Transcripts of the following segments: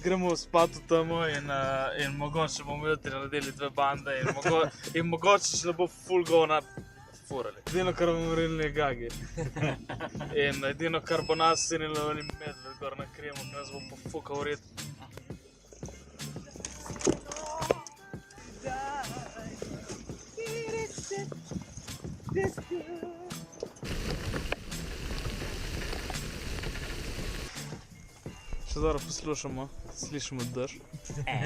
Gremo spat v temo in mogoče bomo jutri naredili 2 bande in mogoče še ne bo full gona furali. Edino, kar bomo naredili, je gagi. In edino, kar bo nas sinilo, je medved gor na kremu, ki nas bo pofukal v red. Še dobro poslušamo, slišimo drž.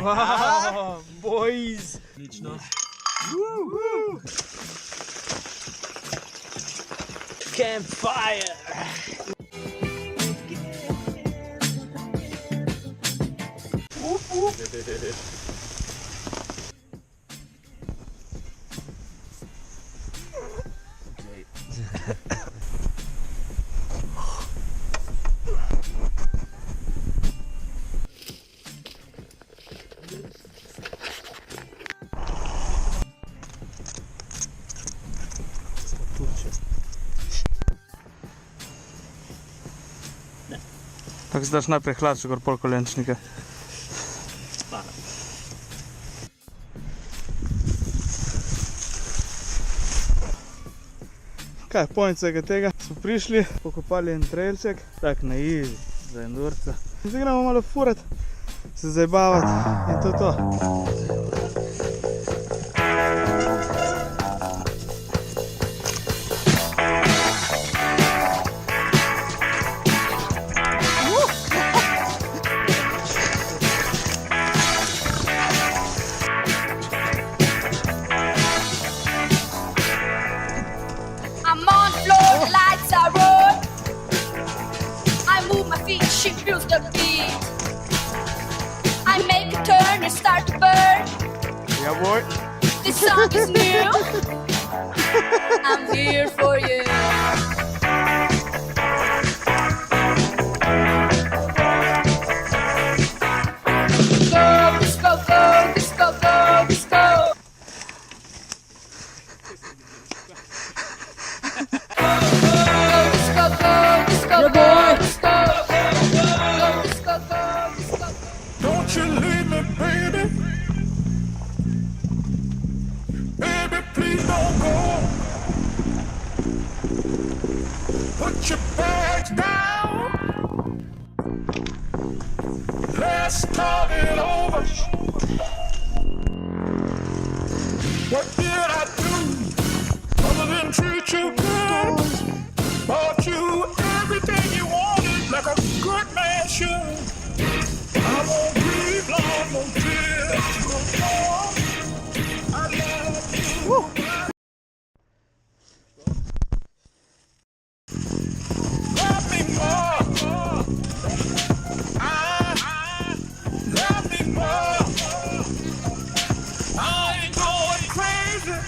Wow, boys! Lično. Campfire! Tako se daš najprej hlače gor pol kolenčnike. Kaj, point vsega tega smo prišli, pokopali en trailček, tak na easy, za endurca. Zdaj gremo malo furat, se zajebavati in to je to. She feels the beat. I make a turn and start to burn. Yeaboii. This song is new. I'm here for you. Go, disco, go, disco, go, disco. Go, disco, go, disco, go, disco. Don't you leave me, baby. Baby, please don't go. Put your bags down. Let's start it over. What did I do other than treat you good? Bought you everything you wanted like a good man should. I won't breathe long, no tears no more. I love you. Love me more. Love me more. I ain't going crazy.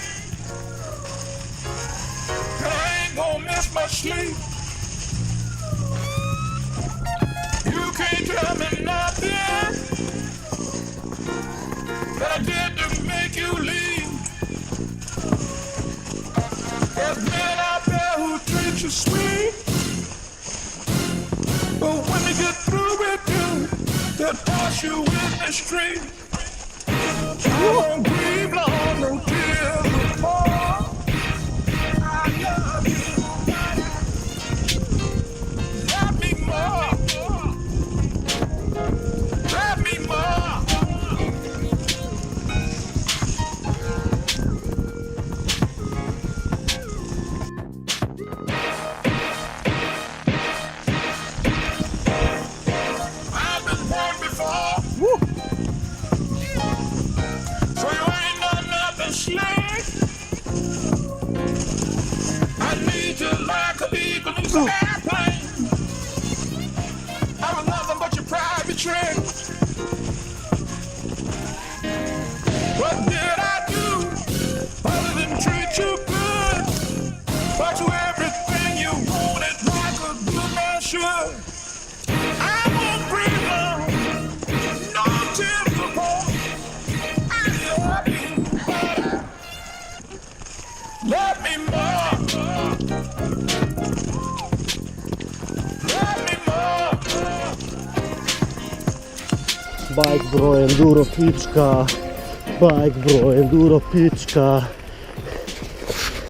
I ain't gonna miss my sleep. You can't tell me nothing that I did to make you leave. There's men out there who treat you sweet, but when they get through with you, they'll toss you in the street. I won't grieve long, no tears no more. I love you. Love me more. Love me more. I've been born before. Woo. So you ain't done nothing slick. I need you like an eagle in an airplane. I was nothing but your private trick. What did I do other than treat you good? Bought you everything you wanted like a good man should. I won't breathe long, no tears no more. I love you, love me more. Love me more. Bikebro, enduro pička. Bikebro, enduro pička.